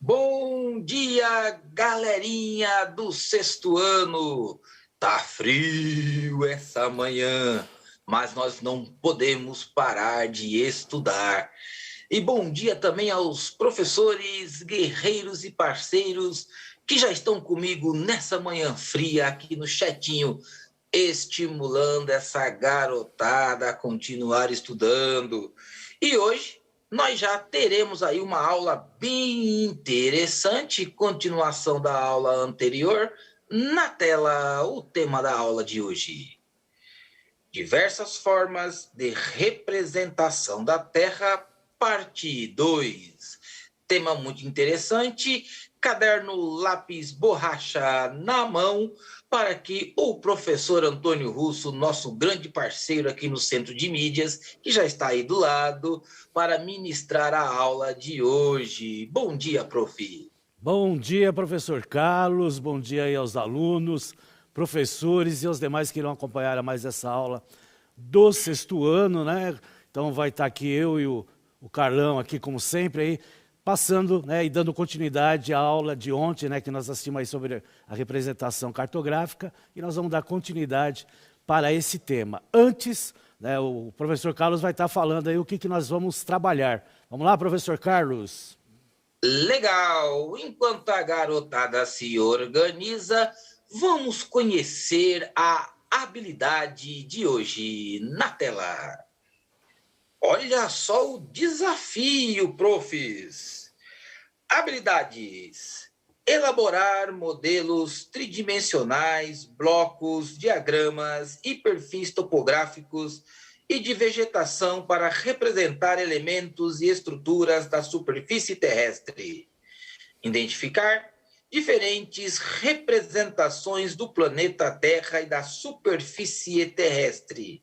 Bom dia, galerinha do sexto ano. Tá frio essa manhã, mas nós não podemos parar de estudar. E bom dia também aos professores, guerreiros e parceiros que já estão comigo nessa manhã fria aqui no chatinho, estimulando essa garotada a continuar estudando. E hoje nós já teremos aí uma aula bem interessante, continuação da aula anterior. Na tela, o tema da aula de hoje: diversas formas de representação da Terra, parte 2. Tema muito interessante, caderno, lápis, borracha na mão, para que o professor Antônio Russo, nosso grande parceiro aqui no Centro de Mídias, que já está aí do lado, para ministrar a aula de hoje. Bom dia, prof. Bom dia, professor Carlos, bom dia aí aos alunos, professores e aos demais que irão acompanhar mais essa aula do sexto ano, né? Então vai estar aqui eu e o Carlão aqui, como sempre, aí, passando, né, e dando continuidade à aula de ontem, né, que nós assistimos aí sobre a representação cartográfica, e nós vamos dar continuidade para esse tema. Antes, né, o professor Carlos vai estar falando aí o que nós vamos trabalhar. Vamos lá, professor Carlos? Legal! Enquanto a garotada se organiza, vamos conhecer a habilidade de hoje na tela. Olha só o desafio, profs! Habilidades: elaborar modelos tridimensionais, blocos, diagramas e perfis topográficos e de vegetação para representar elementos e estruturas da superfície terrestre. Identificar diferentes representações do planeta Terra e da superfície terrestre.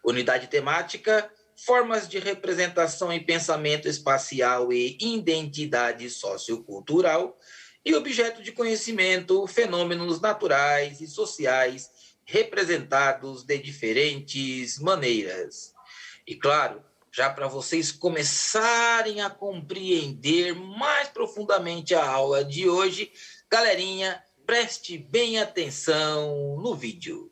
Unidade temática: formas de representação em pensamento espacial e identidade sociocultural, e objeto de conhecimento, fenômenos naturais e sociais representados de diferentes maneiras. E claro, já para vocês começarem a compreender mais profundamente a aula de hoje, galerinha, preste bem atenção no vídeo.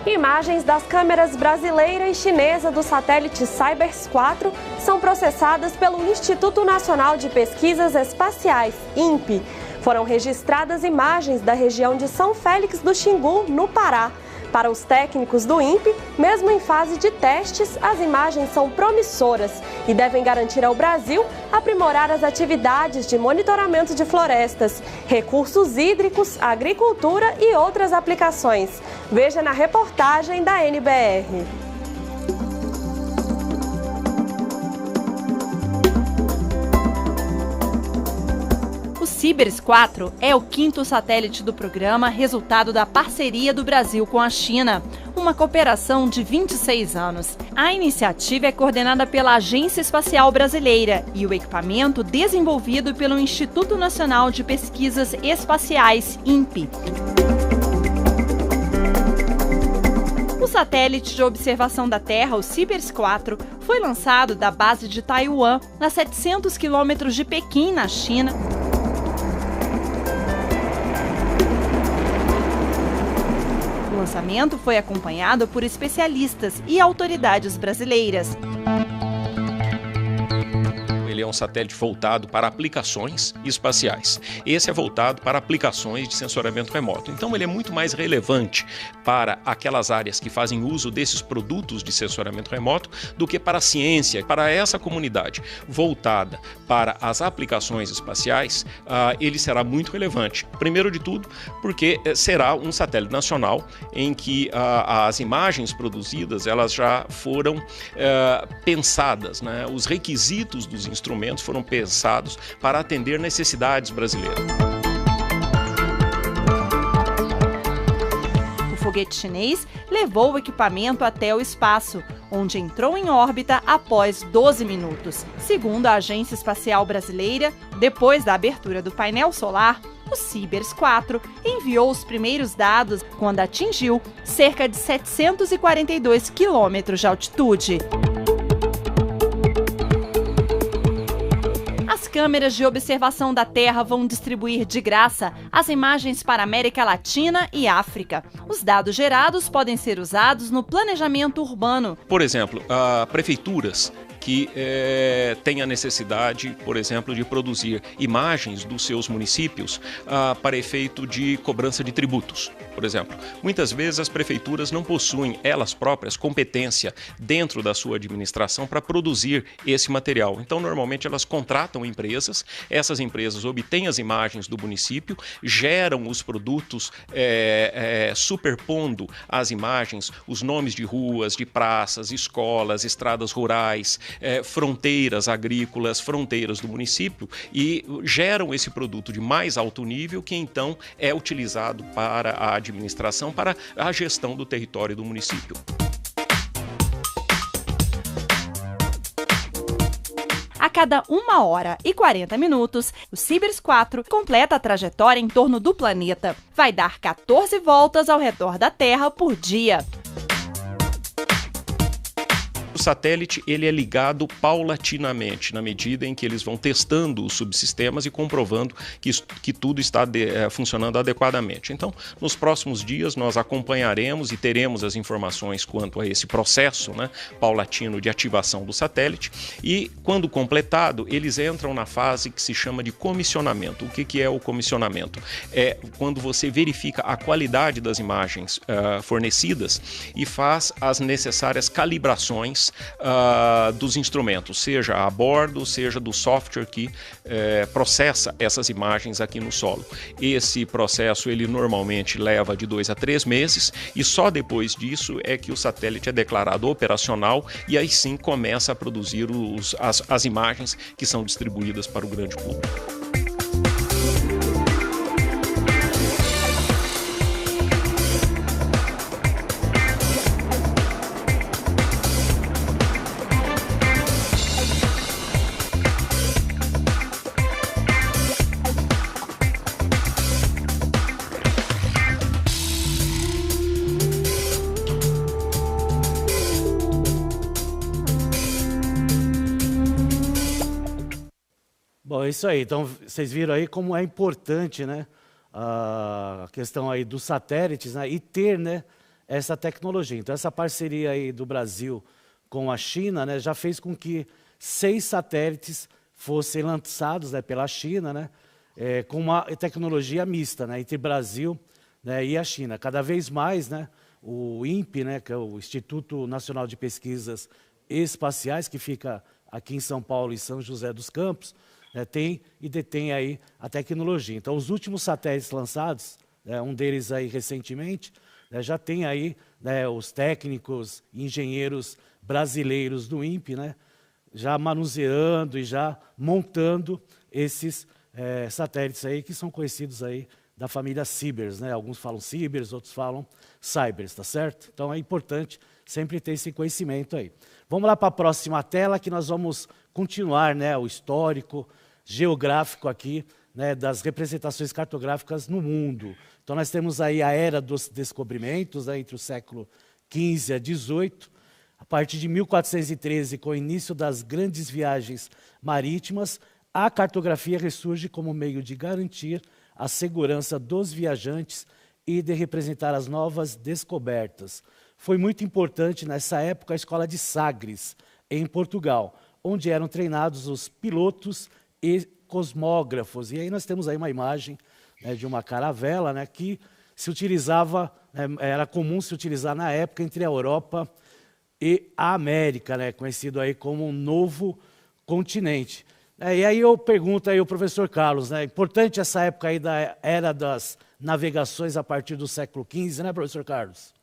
Imagens das câmeras brasileira e chinesa do satélite Cybers 4 são processadas pelo Instituto Nacional de Pesquisas Espaciais, INPE. Foram registradas imagens da região de São Félix do Xingu, no Pará. Para os técnicos do INPE, mesmo em fase de testes, as imagens são promissoras e devem garantir ao Brasil aprimorar as atividades de monitoramento de florestas, recursos hídricos, agricultura e outras aplicações. Veja na reportagem da NBR. O Cybers 4 é o quinto satélite do programa, resultado da parceria do Brasil com a China, uma cooperação de 26 anos. A iniciativa é coordenada pela Agência Espacial Brasileira e o equipamento desenvolvido pelo Instituto Nacional de Pesquisas Espaciais, INPE. O satélite de observação da Terra, o Cybers 4, foi lançado da base de Taiwan, a 700 quilômetros de Pequim, na China. O lançamento foi acompanhado por especialistas e autoridades brasileiras. Ele é um satélite voltado para aplicações espaciais. Esse é voltado para aplicações de sensoramento remoto. Então ele é muito mais relevante para aquelas áreas que fazem uso desses produtos de sensoramento remoto do que para a ciência. Para essa comunidade voltada para as aplicações espaciais, ele será muito relevante. Primeiro de tudo, porque será um satélite nacional em que as imagens produzidas elas já foram pensadas, né? Os requisitos dos instrumentos foram pensados para atender necessidades brasileiras. foguete chinês levou o equipamento até o espaço, onde entrou em órbita após 12 minutos. Segundo a Agência Espacial Brasileira, depois da abertura do painel solar, o Sibers 4 enviou os primeiros dados quando atingiu cerca de 742 quilômetros de altitude. As câmeras de observação da Terra vão distribuir de graça as imagens para a América Latina e África. Os dados gerados podem ser usados no planejamento urbano. Por exemplo, prefeituras que têm a necessidade, por exemplo, de produzir imagens dos seus municípios para efeito de cobrança de tributos, por exemplo. Muitas vezes as prefeituras não possuem, elas próprias, competência dentro da sua administração para produzir esse material. Então, normalmente, elas contratam empresas, essas empresas obtêm as imagens do município, geram os produtos superpondo às imagens os nomes de ruas, de praças, escolas, estradas rurais, fronteiras agrícolas, fronteiras do município, e geram esse produto de mais alto nível que então é utilizado para a administração, para a gestão do território do município. A cada 1 hora e 40 minutos, o Sibers 4 completa a trajetória em torno do planeta. Vai dar 14 voltas ao redor da Terra por dia. O satélite ele é ligado paulatinamente, na medida em que eles vão testando os subsistemas e comprovando que tudo está funcionando adequadamente. Então, nos próximos dias, nós acompanharemos e teremos as informações quanto a esse processo, né, paulatino de ativação do satélite, e, quando completado, eles entram na fase que se chama de comissionamento. O que é o comissionamento? É quando você verifica a qualidade das imagens fornecidas e faz as necessárias calibrações dos instrumentos, seja a bordo, seja do software que processa essas imagens aqui no solo. Esse processo ele normalmente leva de 2 a 3 meses e só depois disso é que o satélite é declarado operacional e aí sim começa a produzir as imagens que são distribuídas para o grande público. Bom, é isso aí. Então, vocês viram aí como é importante, né, a questão aí dos satélites, né, e ter, né, essa tecnologia. Então, essa parceria aí do Brasil com a China, né, já fez com que 6 satélites fossem lançados, né, pela China, né, com uma tecnologia mista, né, entre Brasil, né, e a China. Cada vez mais, né, o INPE, né, que é o Instituto Nacional de Pesquisas Espaciais, que fica aqui em São Paulo e São José dos Campos, tem e detém aí a tecnologia. Então, os últimos satélites lançados, um deles aí recentemente, já tem aí, né, os técnicos e engenheiros brasileiros do INPE, né, já manuseando e já montando esses satélites aí que são conhecidos aí da família Sibers, né? Alguns falam Sibers, outros falam Cybers, tá certo? Então é importante sempre ter esse conhecimento aí. Vamos lá para a próxima tela que nós vamos continuar, né, o histórico, geográfico aqui, né, das representações cartográficas no mundo. Então nós temos aí a era dos descobrimentos, né, entre o século XV a XVIII, a partir de 1413, com o início das grandes viagens marítimas, a cartografia ressurge como meio de garantir a segurança dos viajantes e de representar as novas descobertas. Foi muito importante nessa época a escola de Sagres, em Portugal, onde eram treinados os pilotos e cosmógrafos. E aí nós temos aí uma imagem, né, de uma caravela, né, que se utilizava, era comum se utilizar na época entre a Europa e a América, né, conhecido aí como um novo continente. E aí eu pergunto aí ao professor Carlos, né, importante essa época aí da era das navegações a partir do século XV, né, professor Carlos?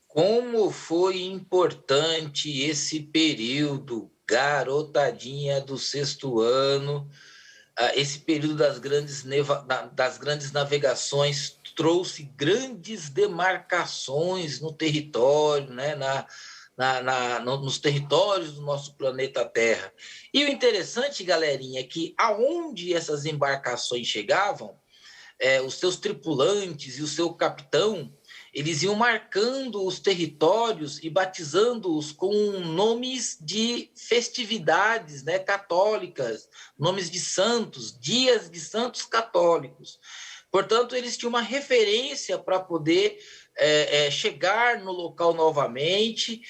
Como foi importante esse período, garotadinha do 6º ano, esse período das grandes navegações, trouxe grandes demarcações no território, né, nos territórios do nosso planeta Terra. E o interessante, galerinha, é que aonde essas embarcações chegavam, os seus tripulantes e o seu capitão, eles iam marcando os territórios e batizando-os com nomes de festividades, né, católicas, nomes de santos, dias de santos católicos. Portanto, eles tinham uma referência para poder chegar no local novamente,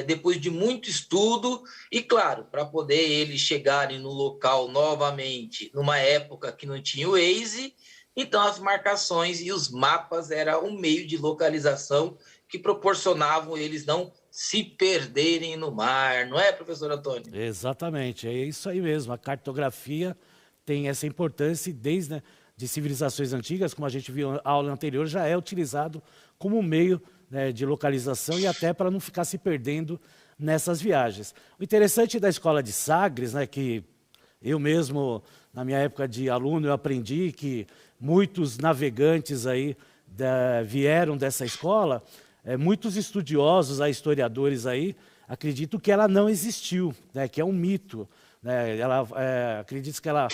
depois de muito estudo, e claro, para poder eles chegarem no local novamente, numa época que não tinha o Waze, então as marcações e os mapas eram um meio de localização que proporcionavam eles não se perderem no mar, não é, professor Antônio? Exatamente, é isso aí mesmo. A cartografia tem essa importância e desde de civilizações antigas, como a gente viu na aula anterior, já é utilizado como meio, né, de localização e até para não ficar se perdendo nessas viagens. O interessante da escola de Sagres, né, que eu mesmo, na minha época de aluno, eu aprendi que muitos navegantes aí vieram dessa escola, muitos estudiosos, historiadores aí, acreditam que ela não existiu, né, que é um mito. Acredita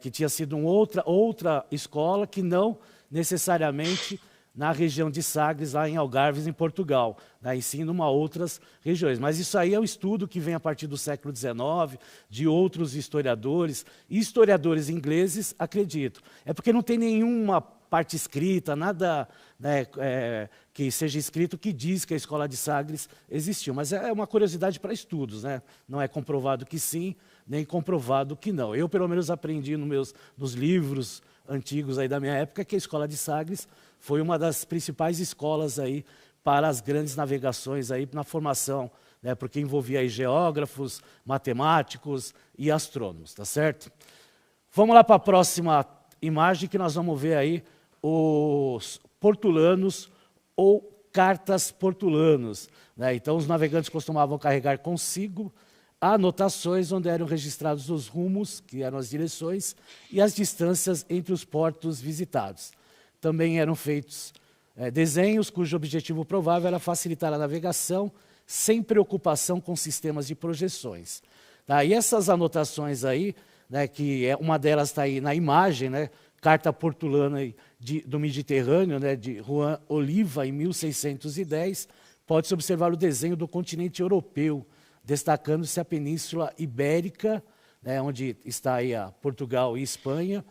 que tinha sido outra escola que não necessariamente na região de Sagres, lá em Algarves, em Portugal, né, e sim em outras regiões. Mas isso aí é um estudo que vem a partir do século XIX, de outros historiadores, e historiadores ingleses acreditam. É porque não tem nenhuma parte escrita, nada, né, que seja escrito que diz que a escola de Sagres existiu. Mas é uma curiosidade para estudos, né? Não é comprovado que sim, nem comprovado que não. Eu, pelo menos, aprendi nos livros antigos aí da minha época que a escola de Sagres foi uma das principais escolas aí para as grandes navegações aí na formação, né, porque envolvia aí geógrafos, matemáticos e astrônomos, tá certo? Vamos lá para a próxima imagem que nós vamos ver aí os portulanos ou cartas portulanos, né? Então os navegantes costumavam carregar consigo anotações onde eram registrados os rumos, que eram as direções, e as distâncias entre os portos visitados. Também eram feitos desenhos cujo objetivo provável era facilitar a navegação sem preocupação com sistemas de projeções. Tá? E essas anotações aí, né, que uma delas está aí na imagem, né, Carta Portulana do Mediterrâneo, né, de Juan Oliva, em 1610, pode-se observar o desenho do continente europeu, destacando-se a Península Ibérica, né, onde está aí Portugal e Espanha,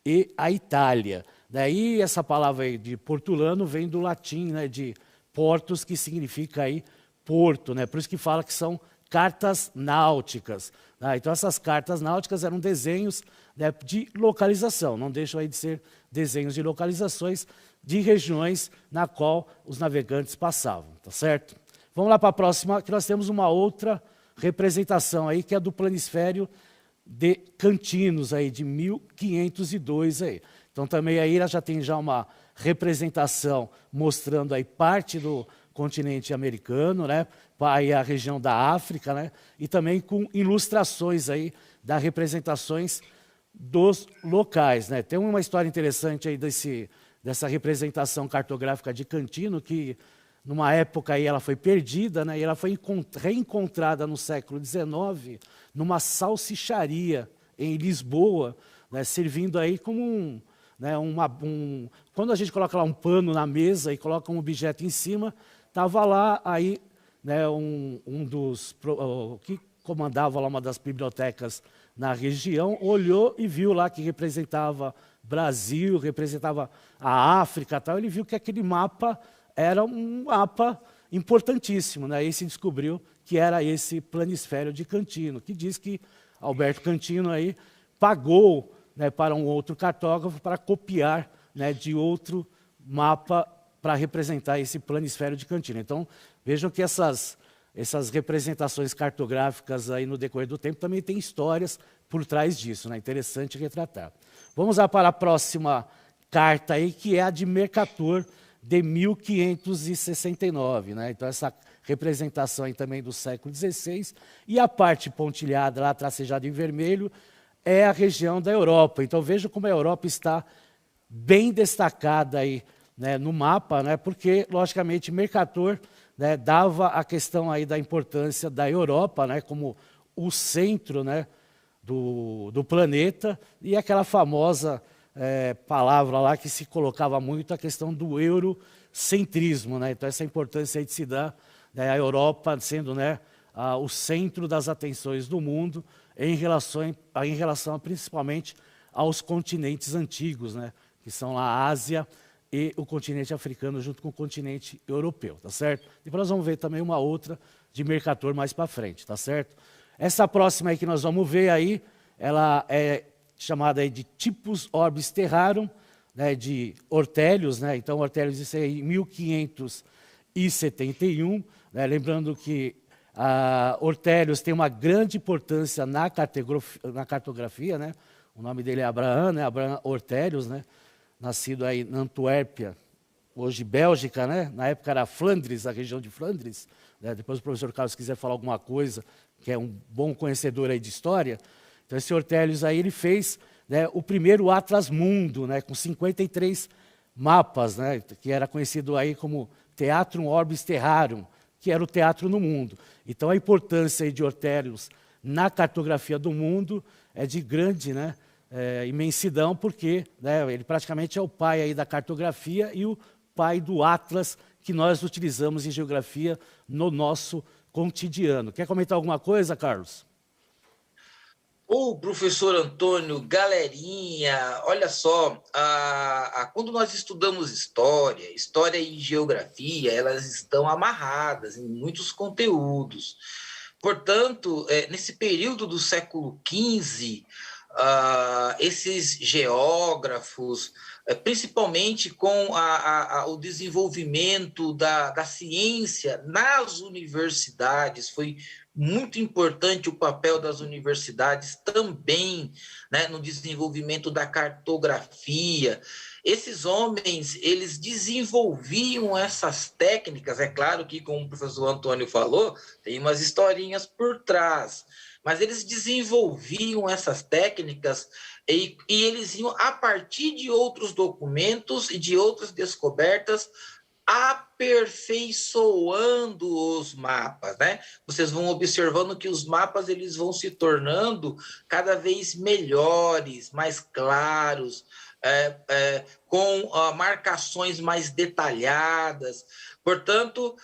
e a Itália. Daí essa palavra aí de portulano vem do latim, né, de portos, que significa aí porto, né? Por isso que fala que são cartas náuticas. Né? Então essas cartas náuticas eram desenhos, né, de localização, não deixam aí de ser desenhos de localizações de regiões na qual os navegantes passavam, tá certo? Vamos lá para a próxima, que nós temos uma outra representação aí, que é do planisfério de Cantinos, aí, de 1502. Aí. Então também aí já tem uma representação mostrando aí parte do continente americano, né, aí a região da África, né, e também com ilustrações aí das representações dos locais. Né. Tem uma história interessante aí dessa representação cartográfica de Cantino, que numa época aí ela foi perdida, né, e ela foi reencontrada no século XIX numa salsicharia em Lisboa, né, servindo aí como quando a gente coloca lá um pano na mesa e coloca um objeto em cima, estava lá aí, né, que comandava lá uma das bibliotecas na região, olhou e viu lá que representava Brasil, representava a África, tal. Ele viu que aquele mapa era um mapa importantíssimo, né? E se descobriu que era esse planisfério de Cantino, que diz que Alberto Cantino aí pagou, né, para um outro cartógrafo para copiar, né, de outro mapa para representar esse planisfério de Cantino. Então, vejam que essas representações cartográficas aí no decorrer do tempo também tem histórias por trás disso, né? Interessante retratar. Vamos lá para a próxima carta aí, que é a de Mercator, de 1569. Né? Então, essa representação aí também do século XVI. E a parte pontilhada, lá tracejada em vermelho, é a região da Europa. Então, veja como a Europa está bem destacada aí né, no mapa, né, porque, logicamente, Mercator, né, dava a questão aí da importância da Europa, né, como o centro, né, do planeta, e aquela famosa palavra lá que se colocava muito, a questão do eurocentrismo, né, então essa importância aí de se dar, né, a Europa sendo, né, o centro das atenções do mundo em relação principalmente aos continentes antigos, né, que são a Ásia e o continente africano junto com o continente europeu, tá certo? Depois nós vamos ver também uma outra de Mercator mais para frente, tá certo? Essa próxima aí que nós vamos ver aí, ela é chamada aí de Typus Orbis Terrarum, né, de Ortelius, né? Então Ortelius isso aí em 1571, né? Lembrando que Ortelius tem uma grande importância na cartografia, né? O nome dele é Abraham, né? Abraham Ortelius, né? Nascido aí na Antuérpia, hoje Bélgica, né? Na época era Flandres, a região de Flandres, né? Depois o professor Carlos quiser falar alguma coisa, que é um bom conhecedor aí de história. Então esse Ortelius aí ele fez, né, o primeiro Atlas Mundo, né, com 53 mapas, né, que era conhecido aí como Theatrum Orbis Terrarum, que era o teatro no mundo. Então a importância aí de Ortelius na cartografia do mundo é de grande, né, imensidão, porque, né, ele praticamente é o pai aí da cartografia e o pai do Atlas que nós utilizamos em geografia no nosso cotidiano. Quer comentar alguma coisa, Carlos? Ô, professor Antônio, galerinha, olha só, quando nós estudamos história e geografia, elas estão amarradas em muitos conteúdos. Portanto, nesse período do século XV, esses geógrafos, principalmente com o desenvolvimento da ciência nas universidades, foi muito importante o papel das universidades também, né, no desenvolvimento da cartografia. Esses homens, eles desenvolviam essas técnicas, é claro que, como o professor Antônio falou, tem umas historinhas por trás, mas eles desenvolviam essas técnicas e eles iam, a partir de outros documentos e de outras descobertas, aperfeiçoando os mapas, né? Vocês vão observando que os mapas eles vão se tornando cada vez melhores, mais claros, com marcações mais detalhadas. Portanto,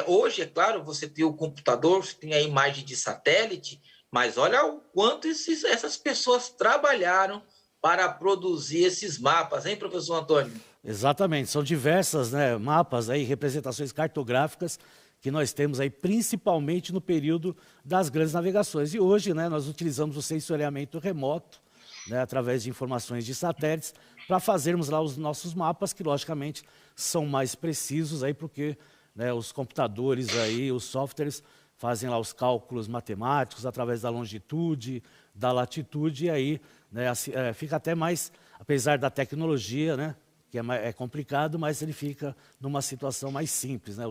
hoje, é claro, você tem o computador, você tem a imagem de satélite, mas olha o quanto essas pessoas trabalharam para produzir esses mapas, hein, professor Antônio? Exatamente, são diversas, né, mapas, aí, representações cartográficas que nós temos aí, principalmente no período das grandes navegações. E hoje, né, nós utilizamos o sensoriamento remoto, né, através de informações de satélites, para fazermos lá os nossos mapas, que logicamente são mais precisos, aí, porque, né, os computadores, aí, os softwares, fazem lá os cálculos matemáticos através da longitude, da latitude, e aí, né, fica até mais, apesar da tecnologia, né, que é complicado, mas ele fica numa situação mais simples, né?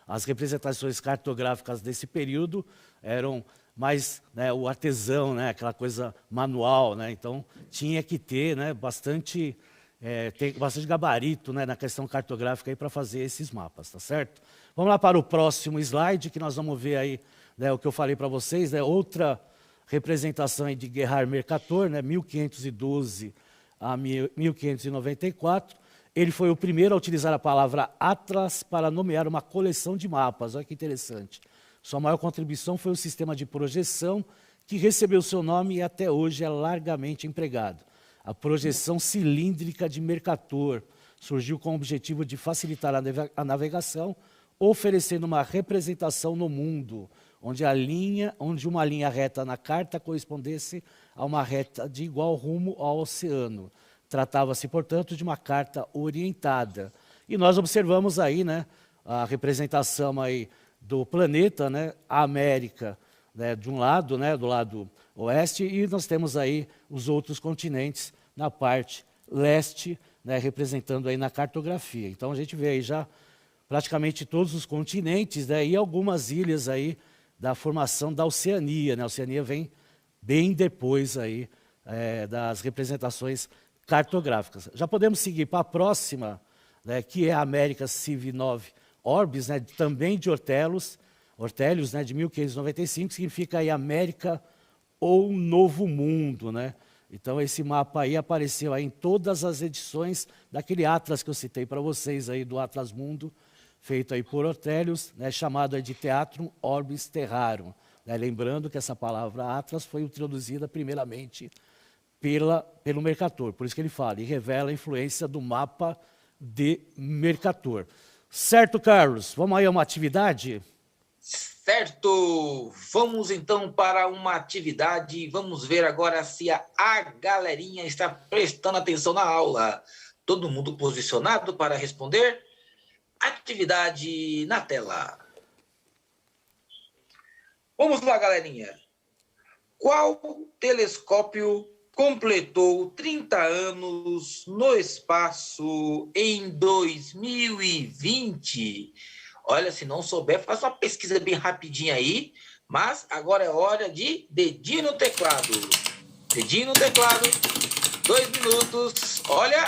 As representações cartográficas desse período eram mais, né, o artesão, né, aquela coisa manual, né? Então tinha que ter, né, bastante gabarito, né, na questão cartográfica para fazer esses mapas, tá certo? Vamos lá para o próximo slide, que nós vamos ver aí, né, o que eu falei para vocês, né, outra representação aí de Gerhard Mercator, né, 1512 a 1594, ele foi o primeiro a utilizar a palavra Atlas para nomear uma coleção de mapas. Olha que interessante. Sua maior contribuição foi o sistema de projeção, que recebeu seu nome e até hoje é largamente empregado. A projeção cilíndrica de Mercator surgiu com o objetivo de facilitar a navegação, oferecendo uma representação no mundo, onde uma linha reta na carta correspondesse a uma reta de igual rumo ao oceano. Tratava-se, portanto, de uma carta orientada. E nós observamos aí, né, a representação aí do planeta, né, a América, né, de um lado, né, do lado oeste, e nós temos aí os outros continentes na parte leste, né, representando aí na cartografia. Então a gente vê aí já praticamente todos os continentes, né, e algumas ilhas aí da formação da Oceania, né? A Oceania vem bem depois aí, das representações cartográficas. Já podemos seguir para a próxima né, que é a América Civ9 Orbis, né, também de Ortelius, né, de 1595, significa aí América ou Novo Mundo, né? Então esse mapa aí apareceu aí em todas as edições daquele atlas que eu citei para vocês aí do Atlas Mundo, feito aí por Ortelius, né, chamado aí de Theatrum Orbis Terrarum, né? Lembrando que essa palavra atlas foi introduzida primeiramente pelo Mercator, por isso que ele fala, e revela a influência do mapa de Mercator. Certo, Carlos? Vamos aí a uma atividade? Certo! Vamos então para uma atividade. Vamos ver agora se a galerinha está prestando atenção na aula. Todo mundo posicionado para responder? Atividade na tela. Vamos lá, galerinha. Qual telescópio completou 30 anos no espaço em 2020? Olha, se não souber, faça uma pesquisa bem rapidinha aí. Mas agora é hora de dedinho no teclado. Dedinho no teclado. 2 minutos. Olha,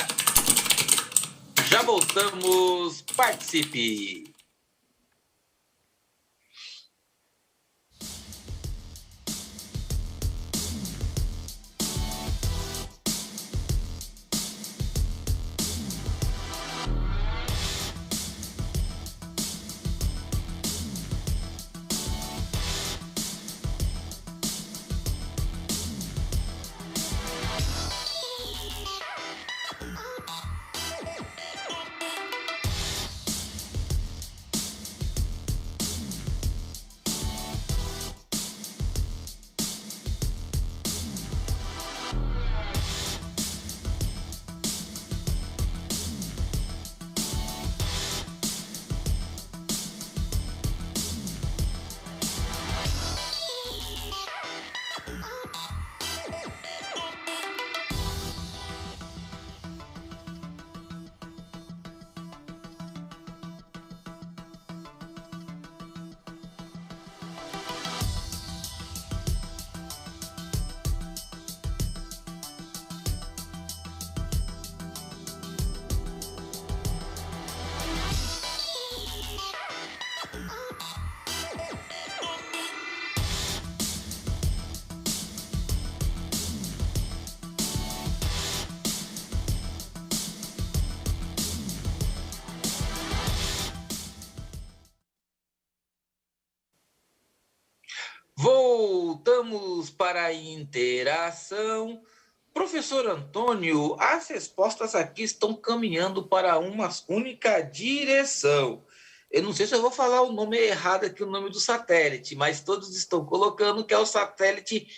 já voltamos. Participe. Voltamos para a interação. Professor Antônio, as respostas aqui estão caminhando para uma única direção. Eu não sei se eu vou falar o nome errado aqui, o nome do satélite, mas todos estão colocando que é o satélite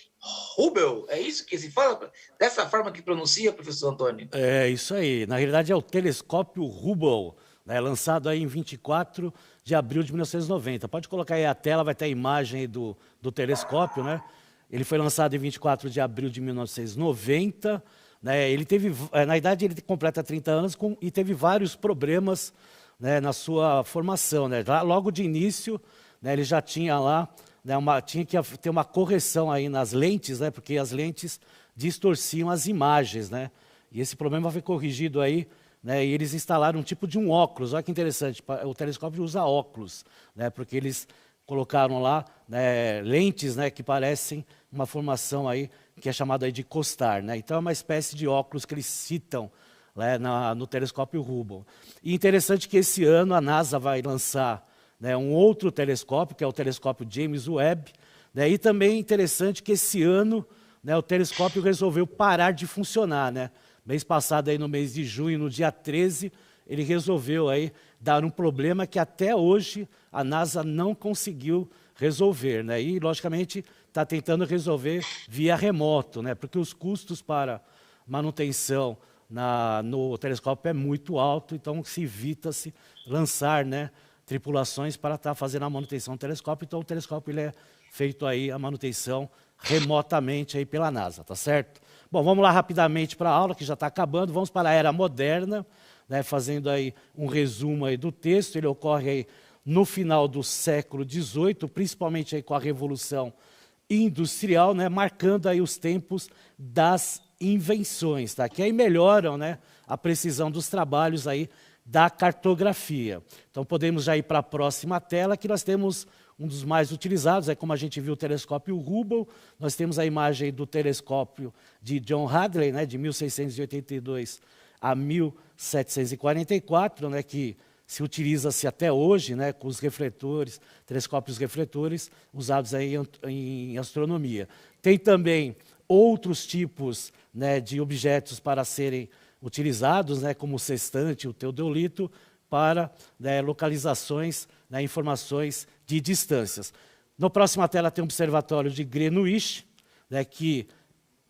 Hubble. É isso que se fala? Dessa forma que pronuncia, professor Antônio? É isso aí. Na realidade é o telescópio Hubble, né, lançado aí em 24 de abril de 1990. Pode colocar aí a tela, vai ter a imagem aí do telescópio, né? Ele foi lançado em 24 de abril de 1990. Né? Ele teve, na verdade, ele completa 30 anos e teve vários problemas, né, na sua formação. Né? Logo de início, né, ele já tinha lá, né, tinha que ter uma correção aí nas lentes, né, porque as lentes distorciam as imagens. Né? E esse problema foi corrigido aí, né, e eles instalaram um tipo de um óculos. Olha que interessante, o telescópio usa óculos, né, porque eles colocaram lá, né, lentes, né, que parecem uma formação aí que é chamada aí de COSTAR. Né? Então é uma espécie de óculos que eles citam, né, no telescópio Hubble. E interessante que esse ano a NASA vai lançar, né, um outro telescópio, que é o telescópio James Webb. Né? E também é interessante que esse ano, né, o telescópio resolveu parar de funcionar. Né? Mês passado, aí, no mês de junho, no dia 13, ele resolveu aí dar um problema que até hoje a NASA não conseguiu resolver. Né? E, logicamente, está tentando resolver via remoto, né? Porque os custos para manutenção no telescópio é muito alto, então se evita-se lançar, né, tripulações para estar fazendo a manutenção do telescópio. Então, o telescópio ele é feito aí a manutenção remotamente aí pela NASA, tá certo? Bom, vamos lá rapidamente para a aula, que já está acabando. Vamos para a Era Moderna, né, fazendo aí um resumo aí do texto. Ele ocorre aí no final do século XVIII, principalmente aí com a Revolução Industrial, né, marcando aí os tempos das invenções, tá? Que aí melhoram, né, a precisão dos trabalhos aí da cartografia. Então, podemos já ir para a próxima tela, que nós temos um dos mais utilizados, como a gente viu o telescópio Hubble, nós temos a imagem do telescópio de John Hadley, né, de 1682 a 1744, né, que se utiliza-se até hoje, né, com os refletores, telescópios refletores, usados aí em astronomia. Tem também outros tipos, né, de objetos para serem utilizados, né, como o sextante, o teodolito, para, né, localizações, né, informações de distâncias. Na próxima tela tem o observatório de Greenwich, né, que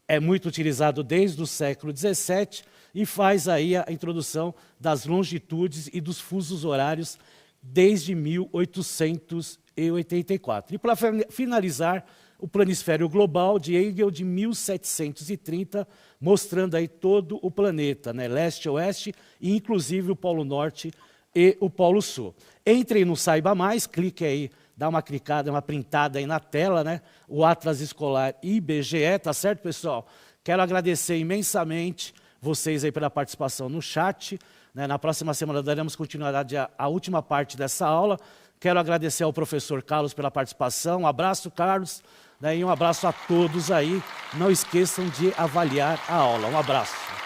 é muito utilizado desde o século XVII e faz aí a introdução das longitudes e dos fusos horários desde 1884. E para finalizar, o planisfério global de Hegel de 1730, mostrando aí todo o planeta, né, leste, oeste, e inclusive o Polo Norte e o Polo Sul. Entre no Saiba Mais, clique aí, dá uma clicada, uma printada aí na tela, né, o Atlas Escolar IBGE, tá certo, pessoal? Quero agradecer imensamente vocês aí pela participação no chat, né, na próxima semana daremos continuidade à última parte dessa aula. Quero agradecer ao professor Carlos pela participação, um abraço, Carlos, né, e um abraço a todos aí. Não esqueçam de avaliar a aula. Um abraço.